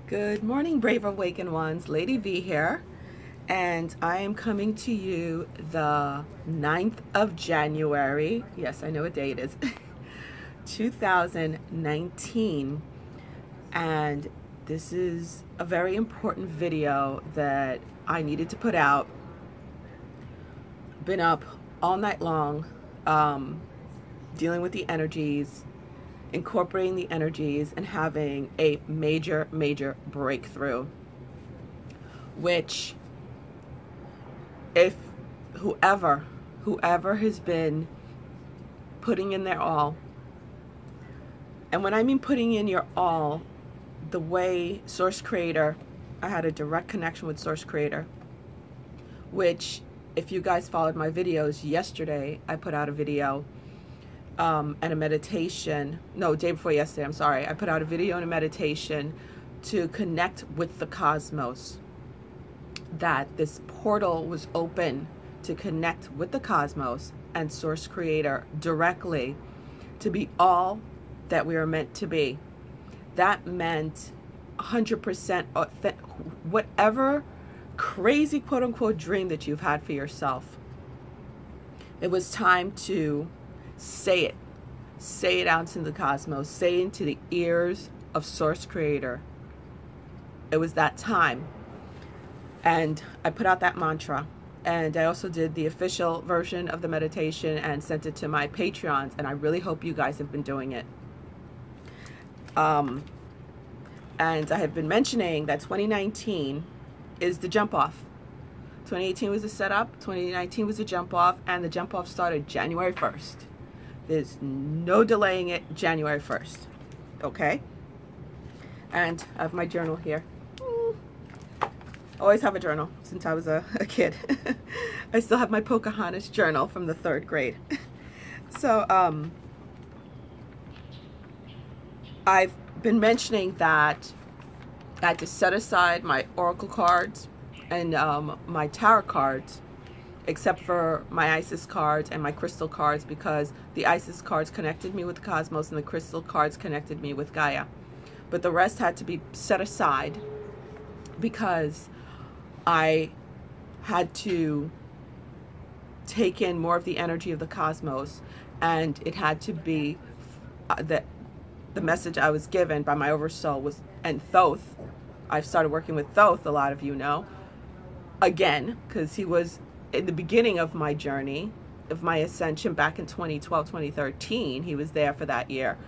Good morning, brave awakened ones. Lady V here, and I am coming to you the 9th of January. Yes, I know what day it is. 2019, and this is a very important video that I needed to put out. Been up all night long, dealing with the energies, incorporating the energies, and having a major breakthrough, which if whoever has been putting in their all, and when I mean putting in your all, the way Source Creator, I had a direct connection with Source Creator, which if you guys followed my videos yesterday, I put out a video and a meditation. No, day before yesterday, I'm sorry. I put out a video and a meditation to connect with the cosmos. That this portal was open to connect with the cosmos and Source Creator directly, to be all that we are meant to be. That meant 100% whatever crazy quote-unquote dream that you've had for yourself. It was time to say it out into the cosmos, say it into the ears of Source Creator. It was that time. And I put out that mantra, and I also did the official version of the meditation and sent it to my Patreons, and I really hope you guys have been doing it. And I have been mentioning that 2019 is the jump off. 2018 was the setup, 2019 was the jump off, and the jump off started January 1st. There's no delaying it, January 1st. Okay? And I have my journal here. Always have a journal since I was a kid. I still have my Pocahontas journal from the 3rd grade. So, I've been mentioning that I had to set aside my oracle cards and my tarot cards, except for my Isis cards and my crystal cards, because the Isis cards connected me with the cosmos and the crystal cards connected me with Gaia. But the rest had to be set aside because I had to take in more of the energy of the cosmos, and it had to be the message I was given by my oversoul was, and Thoth. I've started working with Thoth, a lot of you know, again, because he was in the beginning of my journey, of my ascension back in 2012, 2013. He was there for that year,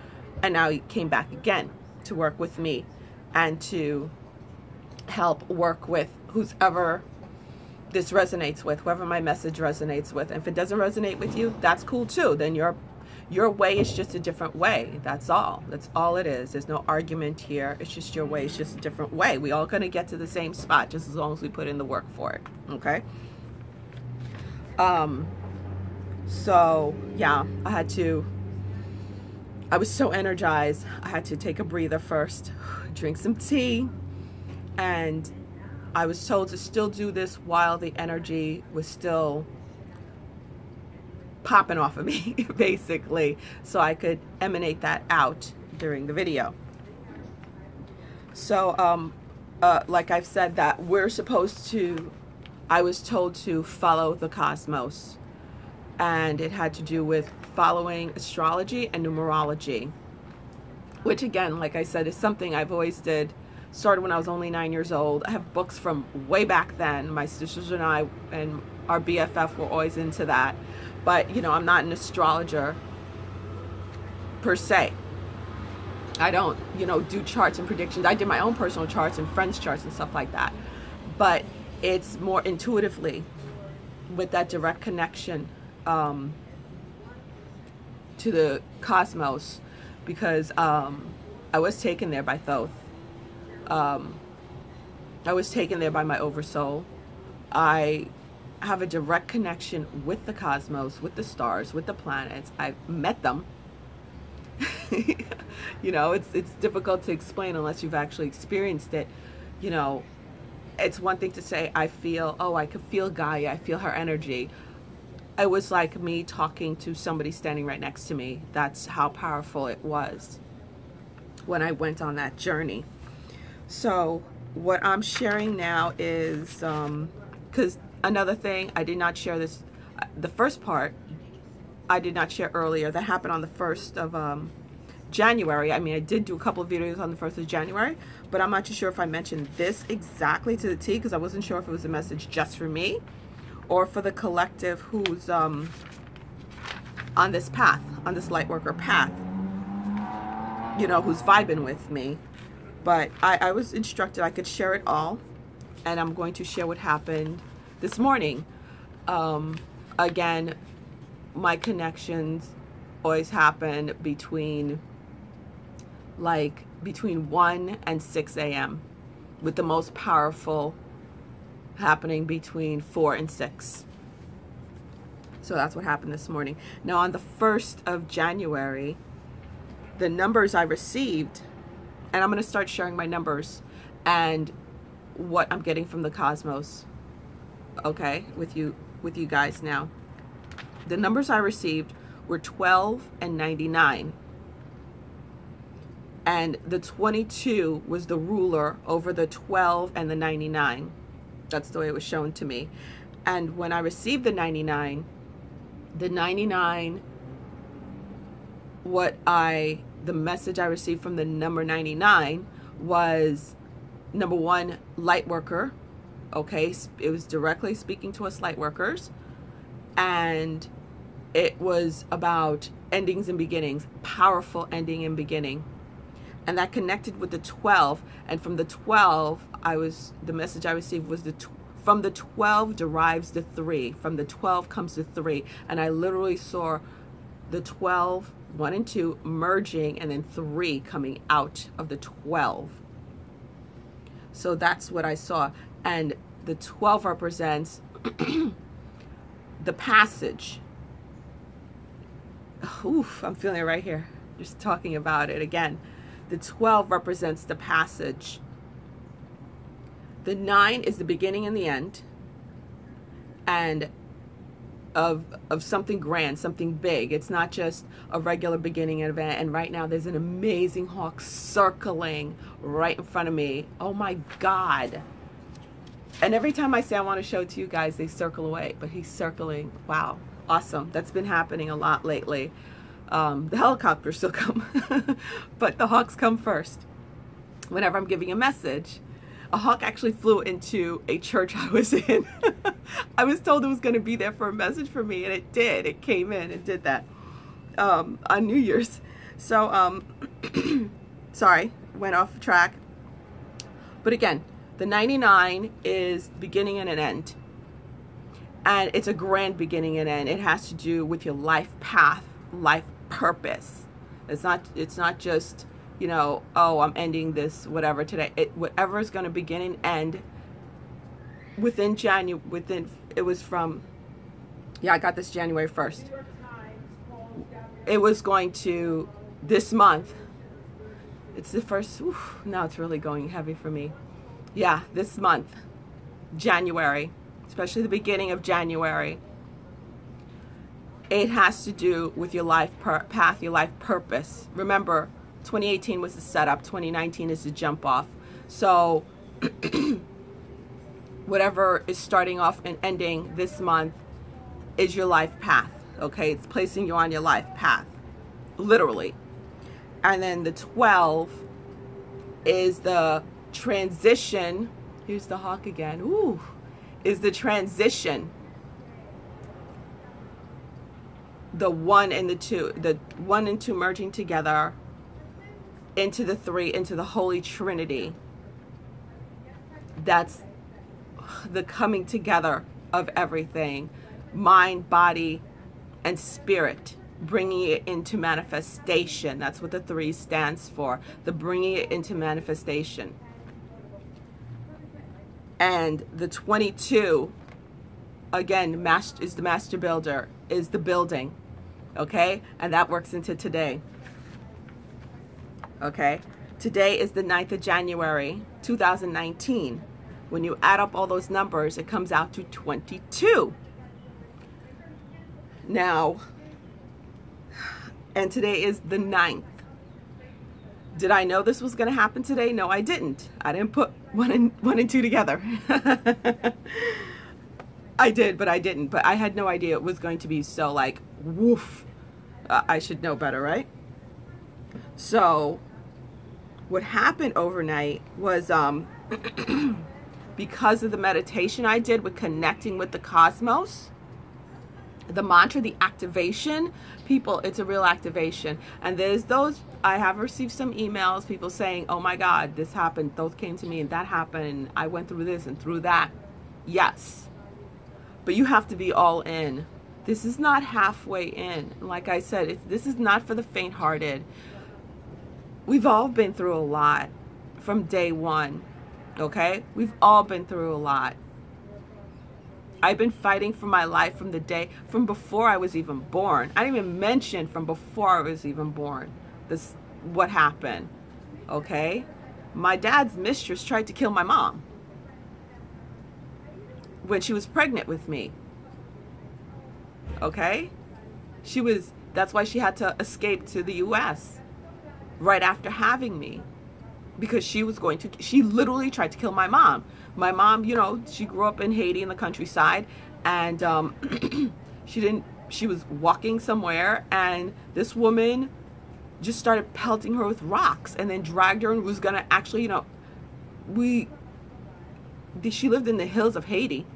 and now he came back again to work with me and to help work with whoever this resonates with, whoever my message resonates with. And if it doesn't resonate with you, that's cool too. Then your way is just a different way. That's all it is. There's no argument here. It's just your way. It's just a different way. We all gonna get to the same spot just as long as we put in the work for it. Okay? So yeah, I was so energized. I had to take a breather first, drink some tea, and I was told to still do this while the energy was still popping off of me, basically, so I could emanate that out during the video. So, like I've said, that I was told to follow the cosmos, and it had to do with following astrology and numerology, which again, like I said, is something I've always did. Started when I was only 9 years old. I have books from way back then. My sisters and I and our BFF were always into that. But, you know, I'm not an astrologer per se. I don't, you know, do charts and predictions. I did my own personal charts and friends' charts and stuff like that. But it's more intuitively with that direct connection to the cosmos, because I was taken there by Thoth. I was taken there by my oversoul. I have a direct connection with the cosmos, with the stars, with the planets. I've met them. You know, it's difficult to explain unless you've actually experienced it. You know, it's one thing to say, I could feel Gaia, I feel her energy. It was like me talking to somebody standing right next to me. That's how powerful it was when I went on that journey. So what I'm sharing now is, because another thing, I did not share this, the first part, I did not share earlier. That happened on the 1st of January. I mean, I did do a couple of videos on the 1st of January, but I'm not too sure if I mentioned this exactly to the T, because I wasn't sure if it was a message just for me or for the collective who's on this path, on this light worker path, you know, who's vibing with me. But I was instructed I could share it all, and I'm going to share what happened this morning. Again, my connections always happen between 1 and 6 a.m. with the most powerful happening between 4 and 6. So that's what happened this morning. Now on the 1st of January, the numbers I received, and I'm going to start sharing my numbers and what I'm getting from the cosmos, okay, with you guys now. The numbers I received were 12 and 99. And the 22 was the ruler over the 12 and the 99. That's the way it was shown to me. And when I received the 99, the message I received from the number 99 was, number one, light worker. Okay, it was directly speaking to us light workers, and it was about endings and beginnings, powerful ending and beginning. And that connected with the 12, and from the 12, the message I received was from the 12 derives the 3. From the 12 comes the 3, and I literally saw the 12, 1 and 2 merging, and then 3 coming out of the 12. So that's what I saw. And the 12 represents the passage. Oof, I'm feeling it right here, just talking about it again. The 12 represents the passage. The 9 is the beginning and the end, and of something grand, something big. It's not just a regular beginning and event. And right now there's an amazing hawk circling right in front of me. Oh my God. And every time I say I want to show it to you guys, they circle away, but he's circling. Wow. Awesome. That's been happening a lot lately. The helicopters still come, but the hawks come first. Whenever I'm giving a message, a hawk actually flew into a church I was in. I was told it was going to be there for a message for me, and it did. It came in and did that on New Year's. So, sorry, went off track. But again, the 99 is beginning and an end. And it's a grand beginning and end. It has to do with your life path, life purpose. It's not just, you know, oh, I'm ending this whatever today. Whatever is going to begin and end within it was from, yeah, I got this January 1st. It was going to this month. It's the first, now it's really going heavy for me. Yeah, this month, January, especially the beginning of January. It has to do with your life path, your life purpose. Remember, 2018 was the setup, 2019 is the jump off. So whatever is starting off and ending this month is your life path, okay? It's placing you on your life path, literally. And then the 12 is the transition. Here's the hawk again. Ooh, is the transition. The 1 and the 2, the 1 and 2 merging together into the 3, into the Holy Trinity. That's the coming together of everything, mind, body, and spirit, bringing it into manifestation. That's what the 3 stands for, the bringing it into manifestation. And the 22, again, is the master builder, is the building, okay? And that works into today, okay? Today is the 9th of January, 2019. When you add up all those numbers, it comes out to 22. Now, and today is the 9th. Did I know this was going to happen today? No, I didn't. I didn't put one and two together. I did, but I didn't. But I had no idea it was going to be so like, woof. I should know better, right? So what happened overnight was because of the meditation I did with connecting with the cosmos, the mantra, the activation, people, it's a real activation. And there's those, I have received some emails, people saying, oh my God, this happened, those came to me and that happened, and I went through this and through that. Yes, but you have to be all in. This is not halfway in. Like I said, this is not for the faint-hearted. We've all been through a lot from day one, okay? We've all been through a lot. I've been fighting for my life from before I was even born. I didn't even mention from before I was even born, what happened, okay? My dad's mistress tried to kill my mom when she was pregnant with me, okay? That's why she had to escape to the US right after having me, because she literally tried to kill my mom. My mom, you know, she grew up in Haiti in the countryside, and she was walking somewhere, and this woman just started pelting her with rocks and then dragged her and was gonna actually, you know, she lived in the hills of Haiti.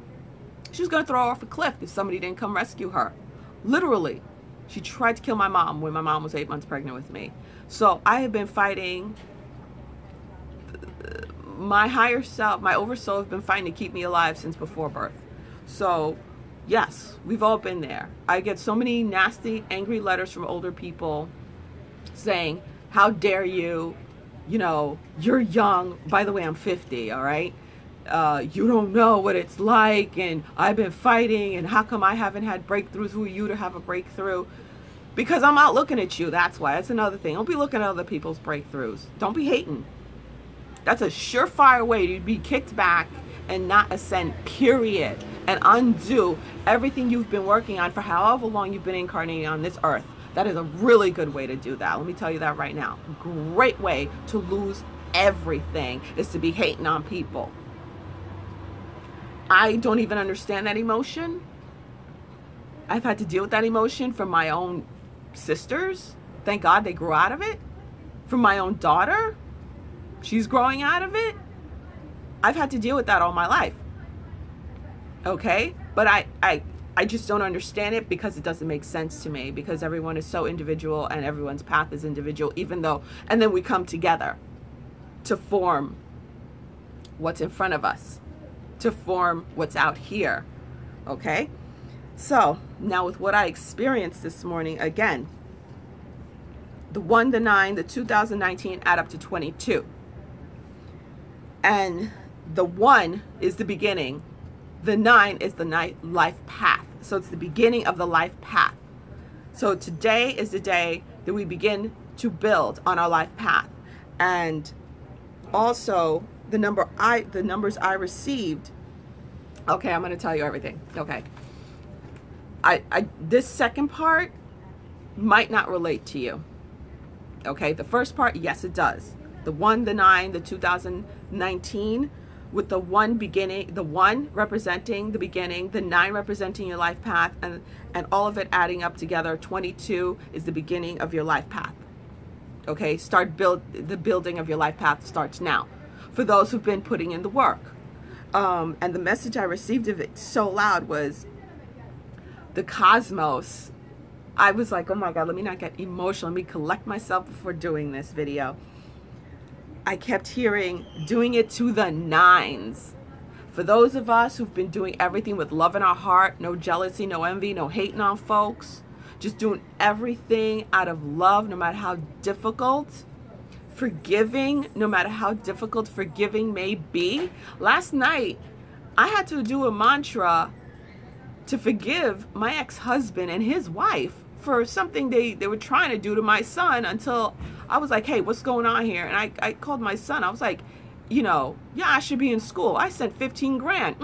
She was gonna throw her off a cliff if somebody didn't come rescue her. Literally, she tried to kill my mom when my mom was 8 months pregnant with me. So I have been fighting. My higher self, my oversoul, have been fighting to keep me alive since before birth. So yes, we've all been there. I get so many nasty, angry letters from older people saying, how dare you, you know, you're young. By the way, I'm 50, all right? You don't know what it's like, and I've been fighting, and how come I haven't had breakthroughs? Who are you to have a breakthrough? Because I'm out looking at you. That's why. That's another thing. Don't be looking at other people's breakthroughs. Don't be hating. That's a surefire way to be kicked back and not ascend, period. And undo everything you've been working on for however long you've been incarnating on this earth. That is a really good way to do that. Let me tell you that right now. Great way to lose everything is to be hating on people. I don't even understand that emotion. I've had to deal with that emotion from my own sisters. Thank God they grew out of it. From my own daughter. She's growing out of it. I've had to deal with that all my life. Okay? But I just don't understand it because it doesn't make sense to me, because everyone is so individual and everyone's path is individual, even though, and then we come together to form what's in front of us, to form what's out here. Okay? So now with what I experienced this morning, again, the 1, the 9, the 2019 add up to 22. And the 1 is the beginning. The 9 is the life path. So it's the beginning of the life path. So today is the day that we begin to build on our life path. And also the numbers I received. Okay, I'm going to tell you everything. Okay. This second part might not relate to you. Okay, the first part, yes, it does. The 1, the 9, the 2019, with the 1 beginning, the 1 representing the beginning, the 9 representing your life path, and all of it adding up together, 22 is the beginning of your life path. Okay, the building of your life path starts now. For those who've been putting in the work. And the message I received of it so loud was the cosmos. I was like, oh my God, let me not get emotional. Let me collect myself before doing this video. I kept hearing, doing it to the 9s. For those of us who've been doing everything with love in our heart, no jealousy, no envy, no hating on folks, just doing everything out of love, no matter how difficult, forgiving, no matter how difficult forgiving may be. Last night, I had to do a mantra to forgive my ex-husband and his wife for something they were trying to do to my son, until I was like, hey, what's going on here? And I called my son. I was like, you know, yeah, I should be in school. I sent 15 grand.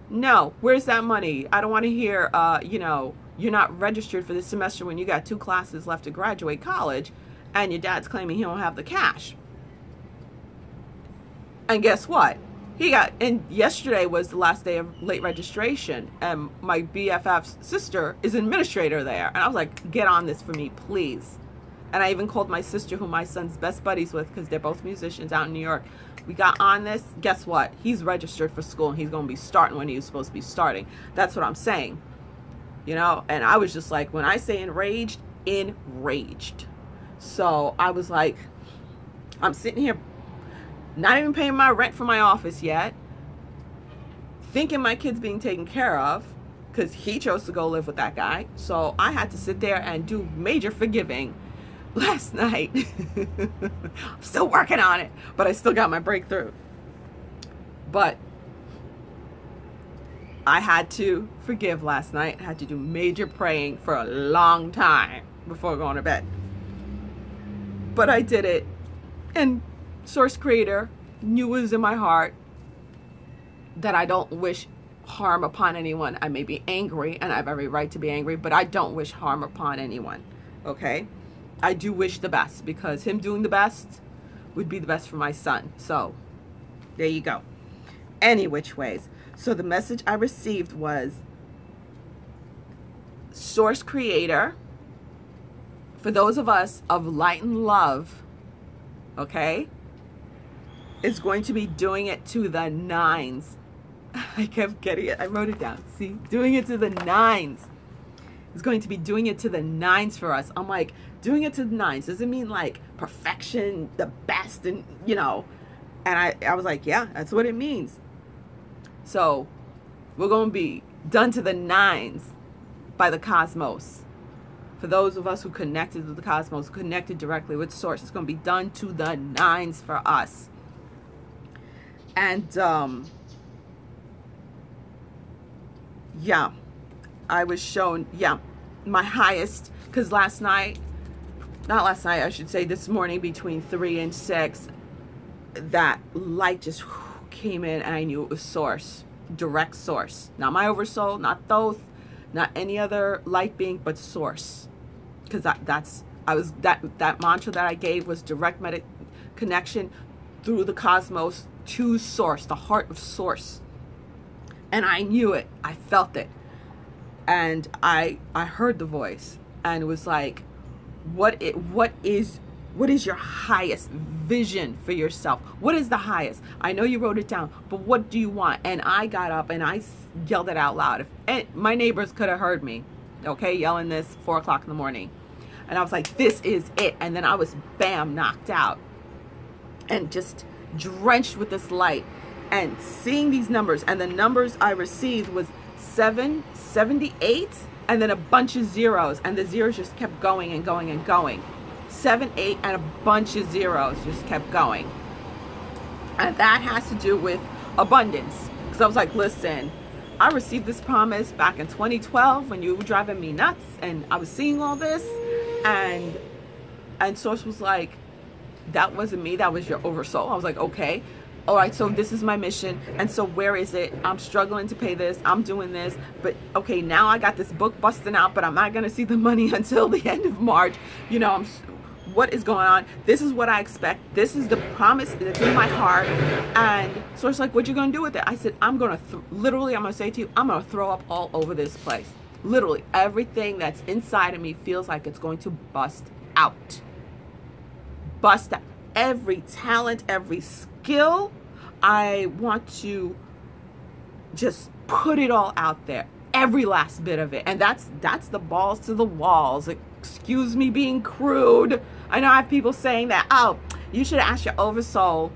No, where's that money? I don't want to hear, you know, you're not registered for this semester when you got 2 classes left to graduate college. and your dad's claiming he don't have the cash. And guess what? And yesterday was the last day of late registration, and my BFF's sister is an administrator there. And I was like, get on this for me, please. And I even called my sister, who my son's best buddies with, because they're both musicians out in New York. We got on this. Guess what? He's registered for school, and he's going to be starting when he was supposed to be starting. That's what I'm saying. You know, and I was just like, when I say enraged, enraged. So I was like, I'm sitting here, not even paying my rent for my office yet, thinking my kid's being taken care of, because he chose to go live with that guy. So I had to sit there and do major forgiving last night. I'm still working on it, but I still got my breakthrough. But I had to forgive last night. I had to do major praying for a long time before going to bed. But I did it, and Source Creator knew it was in my heart that I don't wish harm upon anyone. I may be angry, and I have every right to be angry, but I don't wish harm upon anyone, okay? I do wish the best, because him doing the best would be the best for my son. So there you go. Any which ways. So the message I received was, Source Creator, for those of us of light and love, okay, is going to be doing it to the nines. I kept getting it. I wrote it down. See, doing it to the nines. Is going to be doing it to the nines for us. I'm like, doing it to the nines doesn't mean like perfection, the best, and you know. And I was like, yeah, that's what it means. So we're going to be done to the nines by the cosmos. For those of us who connected with the cosmos, connected directly with Source, it's going to be done to the nines for us. And yeah, I was shown, yeah, my highest, because last night, not last night, I should say this morning between 3 and 6, that light just came in, and I knew it was Source, direct Source. Not my oversoul, not Thoth, not any other light being, but Source. Because that mantra that I gave was direct connection through the cosmos to Source, the heart of Source. And I knew it. I felt it. And I heard the voice, and it was like, what is your highest vision for yourself? What is the highest? I know you wrote it down, but what do you want? And I got up and I yelled it out loud. My neighbors could have heard me, okay, yelling this 4 o'clock in the morning. And I was like, this is it. And then I was, bam, knocked out and just drenched with this light and seeing these numbers. And the numbers I received was 778, and then a bunch of zeros, and the zeros just kept going and going and going. 7, 8, and a bunch of zeros just kept going. And that has to do with abundance. Because I was like, listen, I received this promise back in 2012 when you were driving me nuts, and I was seeing all this, and Source was like, that wasn't me, that was your oversoul. I was like, okay, all right, so this is my mission, and so where is it? I'm struggling to pay this, I'm doing this, but okay, now I got this book busting out, but I'm not gonna see the money until the end of March. You know, what is going on? This is what I expect. This is the promise that's in my heart. And Source like, what you gonna do with it? I said, I'm gonna literally, I'm gonna say to you, I'm gonna throw up all over this place. Literally, everything that's inside of me feels like it's going to bust out. Bust out. Every talent, every skill, I want to just put it all out there. Every last bit of it. And that's the balls to the walls. Excuse me being crude. I know I have people saying that, oh, you should ask your oversoul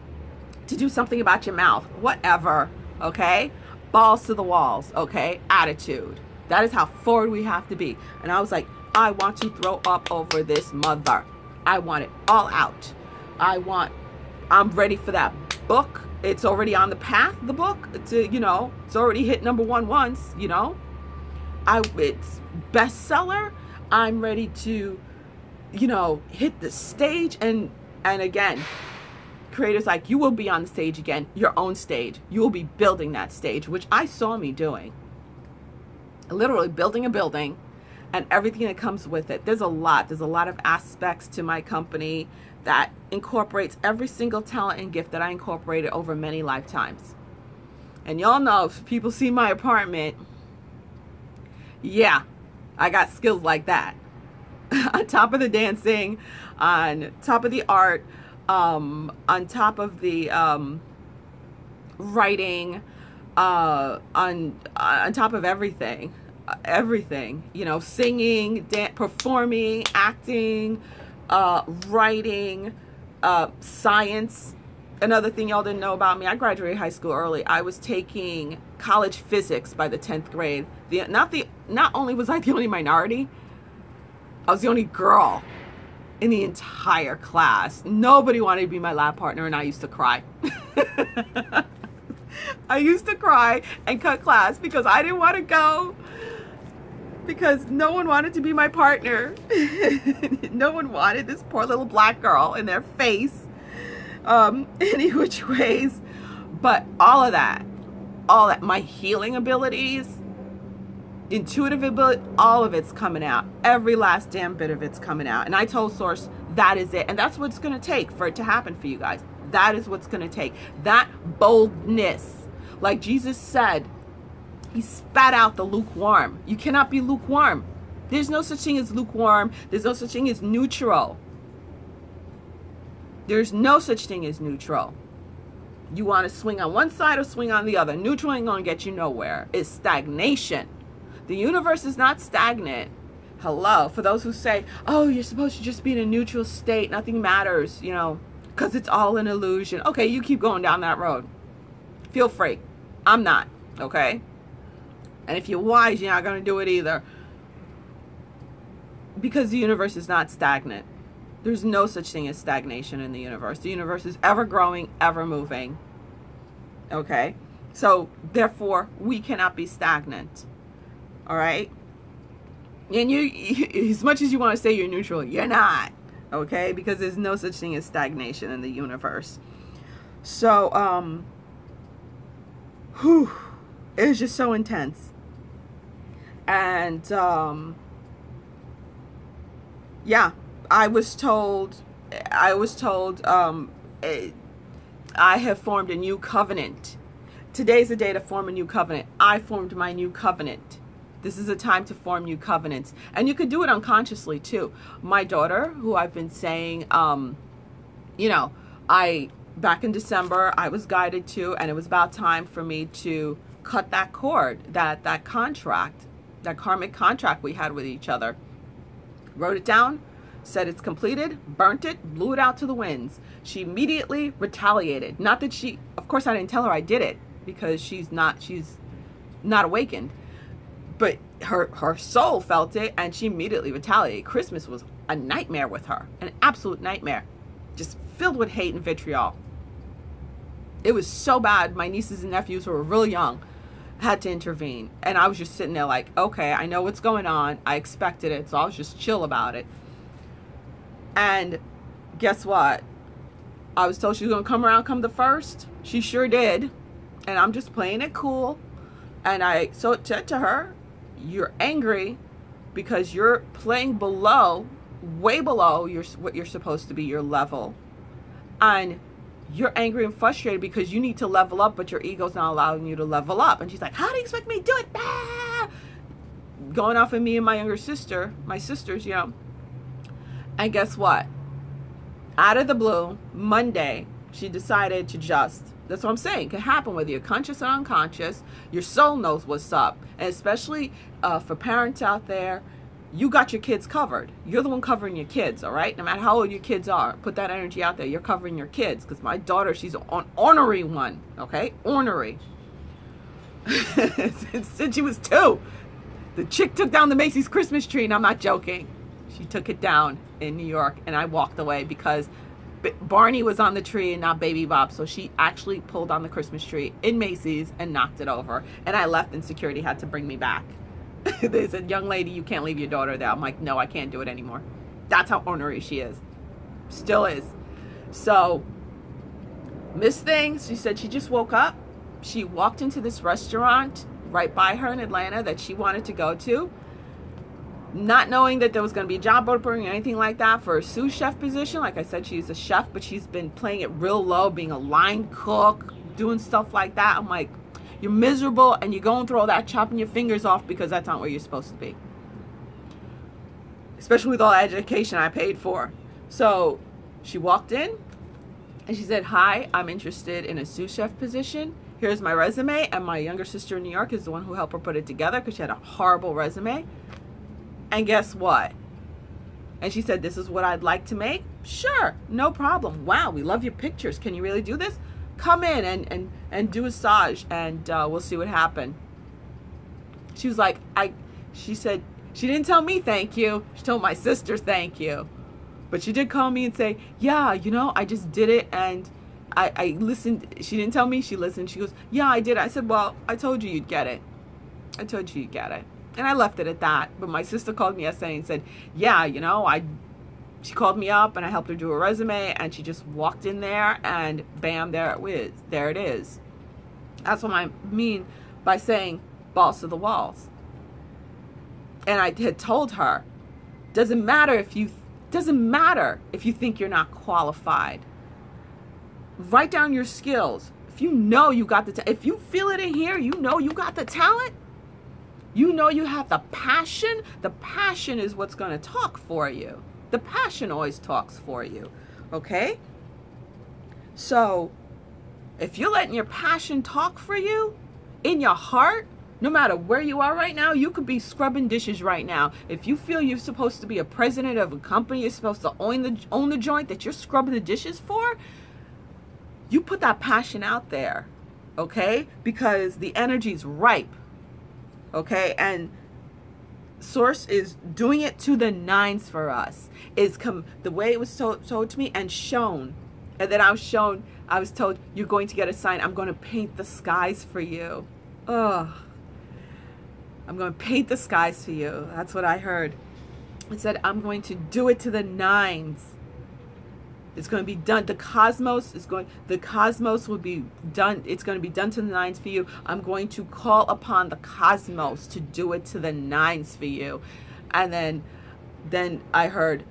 to do something about your mouth. Whatever, okay? Balls to the walls, okay? Attitude. That is how forward we have to be. And I was like, I want to throw up over this mother. I want it all out. I'm ready for that book. It's already on the path, the book, to, you know, it's already hit #1 once, you know. It's bestseller. I'm ready to, you know, hit the stage. And again, Creator's like, you will be on the stage again, your own stage. You will be building that stage, which I saw me doing. Literally building a building and everything that comes with it. There's a lot of aspects to my company that incorporates every single talent and gift that I incorporated over many lifetimes. And y'all know, if people see my apartment, yeah, I got skills like that. On top of the dancing, on top of the art, on top of the writing, on top of everything, you know, singing, performing, acting, writing, science. Another thing y'all didn't know about me, I graduated high school early. I was taking college physics by the 10th grade. Not only was I the only minority, I was the only girl in the entire class. Nobody wanted to be my lab partner, and I used to cry. I used to cry and cut class because I didn't want to go, because no one wanted to be my partner. No one wanted this poor little black girl in their face, any which ways. But all of that, my healing abilities, intuitive ability, all of it's coming out. Every last damn bit of it's coming out. And I told Source, that is it. And that's what it's going to take for it to happen for you guys. That is what's going to take. That boldness. Like Jesus said, he spat out the lukewarm. You cannot be lukewarm. There's no such thing as lukewarm. There's no such thing as neutral. There's no such thing as neutral. You want to swing on one side or swing on the other. Neutral ain't going to get you nowhere. It's stagnation. The universe is not stagnant. Hello. For those who say, oh, you're supposed to just be in a neutral state, nothing matters, you know, because it's all an illusion. Okay, you keep going down that road. Feel free. I'm not. Okay? And if you're wise, you're not going to do it either. Because the universe is not stagnant. There's no such thing as stagnation in the universe. The universe is ever growing, ever moving. Okay? So, therefore, we cannot be stagnant. All right? And you, as much as you want to say you're neutral, you're not. Okay? Because there's no such thing as stagnation in the universe. So, it was just so intense. And, yeah, I was told, I have formed a new covenant. Today's the day to form a new covenant. I formed my new covenant. This is a time to form new covenants. And you could do it unconsciously too. My daughter, who I've been saying, you know, back in December, I was guided to, and it was about time for me to cut that cord, that contract, that karmic contract we had with each other. Wrote it down, said it's completed, burnt it, blew it out to the winds. She immediately retaliated. Not that she, of course I didn't tell her I did it, because she's not awakened. But her soul felt it, and she immediately retaliated. Christmas was a nightmare with her, an absolute nightmare. Just filled with hate and vitriol. It was so bad. My nieces and nephews, who were real young, had to intervene. And I was just sitting there like, okay, I know what's going on. I expected it, so I was just chill about it. And guess what? I was told she was going to come around come the 1st. She sure did. And I'm just playing it cool. And I said to her, you're angry because you're playing below, way below what you're supposed to be, your level. And you're angry and frustrated because you need to level up, but your ego's not allowing you to level up. And she's like, how do you expect me to do it? Ah! Going off of me and my younger sister, my sisters, you know. And guess what? Out of the blue, Monday, she decided to just, that's what I'm saying, it can happen whether you're conscious or unconscious. Your soul knows what's up. And especially for parents out there, you got your kids covered. You're the one covering your kids, all right? No matter how old your kids are, put that energy out there. You're covering your kids. Because my daughter, she's an ornery one, okay? Ornery. Since she was 2. The chick took down the Macy's Christmas tree, and I'm not joking. She took it down in New York, and I walked away because Barney was on the tree and not Baby Bob. So she actually pulled on the Christmas tree in Macy's and knocked it over. And I left, and security had to bring me back. They said, young lady, you can't leave your daughter there. I'm like, no, I can't do it anymore. That's how ornery she is. Still is. So, Miss Things, she said she just woke up. She walked into this restaurant right by her in Atlanta that she wanted to go to. not knowing that there was going to be a job opening or anything like that for a sous chef position. Like I said, she's a chef, but she's been playing it real low, being a line cook, doing stuff like that. I'm like, you're miserable and you're going through all that chopping your fingers off because that's not where you're supposed to be. Especially with all the education I paid for. So she walked in and she said, hi, I'm interested in a sous chef position. Here's my resume. And my younger sister in New York is the one who helped her put it together because she had a horrible resume. And guess what? And she said, this is what I'd like to make. Sure, no problem. Wow, we love your pictures. Can you really do this? Come in and do a massage and we'll see what happens. She was like, she said, she didn't tell me thank you. She told my sister thank you. But she did call me and say, yeah, you know, I just did it and I listened. She didn't tell me, she listened. She goes, yeah, I did. I said, well, I told you you'd get it. I told you you'd get it. And I left it at that. But my sister called me yesterday and said, yeah, you know, she called me up and I helped her do a resume and she just walked in there and bam, there it is. That's what I mean by saying balls to the walls. And I had told her, doesn't matter if you think you're not qualified. Write down your skills. If you know you got if you feel it in here, you know you got the talent. You know you have the passion. The passion is what's going to talk for you. The passion always talks for you. Okay? So, if you're letting your passion talk for you, in your heart, no matter where you are right now, you could be scrubbing dishes right now. If you feel you're supposed to be a president of a company, you're supposed to own the joint that you're scrubbing the dishes for, you put that passion out there. Okay? Because the energy's ripe. Okay, and Source is doing it to the nines for us. The way it was told to me and shown, and then I was told, you're going to get a sign. I'm going to paint the skies for you. Ugh. I'm going to paint the skies for you. That's what I heard. It said, I'm going to do it to the nines. It's going to be done. The cosmos will be done. It's going to be done to the nines for you. I'm going to call upon the cosmos to do it to the nines for you. And then I heard,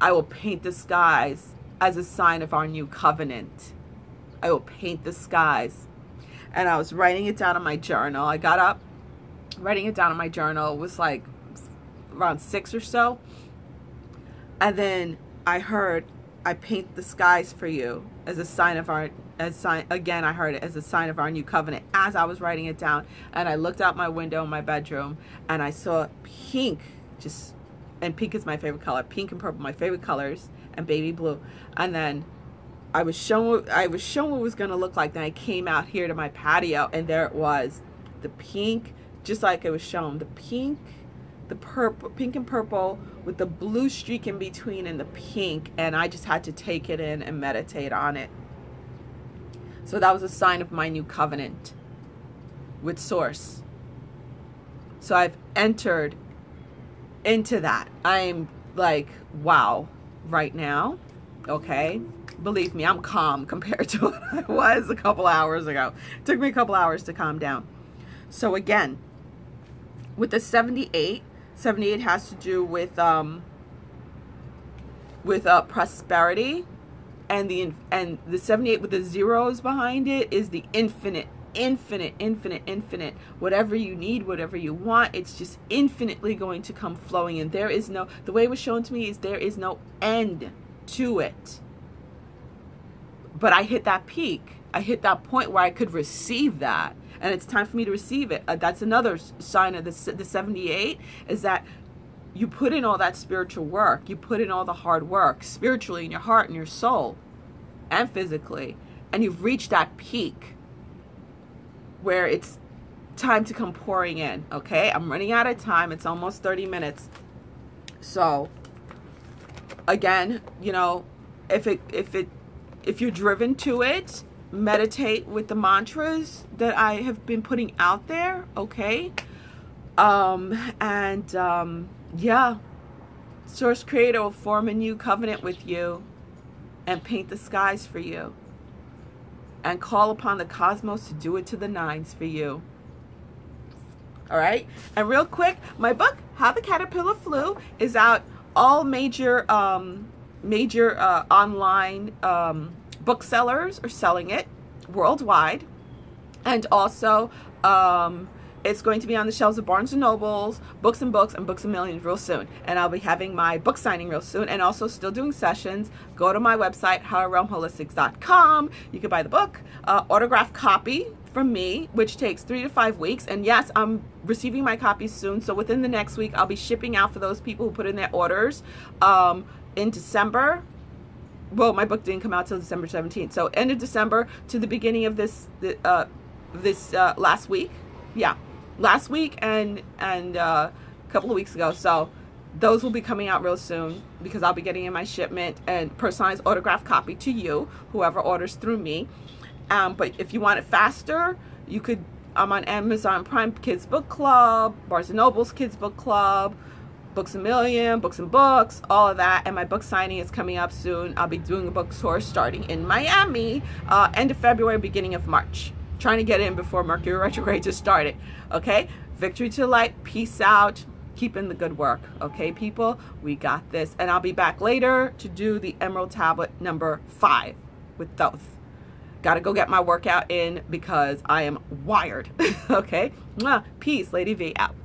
I will paint the skies as a sign of our new covenant. I will paint the skies. And I was writing it down in my journal. I got up, writing it down in my journal. It was like around 6 or so. And then I heard, I paint the skies for you as a sign of I heard it as a sign of our new covenant as I was writing it down. And I looked out my window in my bedroom and I saw pink, and pink is my favorite color. Pink and purple, my favorite colors, and baby blue. And then I was shown what it was going to look like. Then I came out here to my patio and there it was. The pink, just like it was shown. The pink, the purple, pink and purple with the blue streak in between and the pink, and I just had to take it in and meditate on it. So that was a sign of my new covenant with Source. So I've entered into that. I'm like, wow, right now, okay? Believe me, I'm calm compared to what I was a couple hours ago. It took me a couple hours to calm down. So again, with the 78 has to do with prosperity, and the 78 with the zeros behind it is the infinite. Whatever you need, whatever you want, it's just infinitely going to come flowing. And there is no, the way it was shown to me is there is no end to it. But I hit that peak. I hit that point where I could receive that. And it's time for me to receive it. That's another sign of the 78, is that you put in all that spiritual work. You put in all the hard work, spiritually, in your heart and your soul, and physically. And you've reached that peak where it's time to come pouring in, okay? I'm running out of time. It's almost 30 minutes. So, again, you know, if you're driven to it, meditate with the mantras that I have been putting out there, okay? Yeah, Source Creator will form a new covenant with you and paint the skies for you and call upon the cosmos to do it to the nines for you. All right. And real quick, my book, How the Caterpillar Flew, is out. All major online booksellers are selling it worldwide. And also, it's going to be on the shelves of Barnes & Nobles, Books and Books, and Books A Million real soon. And I'll be having my book signing real soon, and also still doing sessions. Go to my website, higherrealmholistics.com. You can buy the book, autographed copy from me, which takes 3 to 5 weeks. And yes, I'm receiving my copies soon. So within the next week, I'll be shipping out for those people who put in their orders in December. Well, my book didn't come out till December 17th. So end of December to the beginning of this last week. Yeah, last week and a couple of weeks ago. So those will be coming out real soon, because I'll be getting in my shipment and personalized autographed copy to you, whoever orders through me. But if you want it faster, you could, I'm on Amazon Prime Kids Book Club, Barnes & Noble's Kids Book Club, Books A Million, Books and Books, all of that. And my book signing is coming up soon. I'll be doing a book tour starting in Miami, end of February, beginning of March. Trying to get in before Mercury retrograde just started. Okay? Victory to light. Peace out. Keep in the good work. Okay, people? We got this. And I'll be back later to do the Emerald Tablet number 5 with those. Gotta go get my workout in because I am wired. Okay? Peace. Lady V out.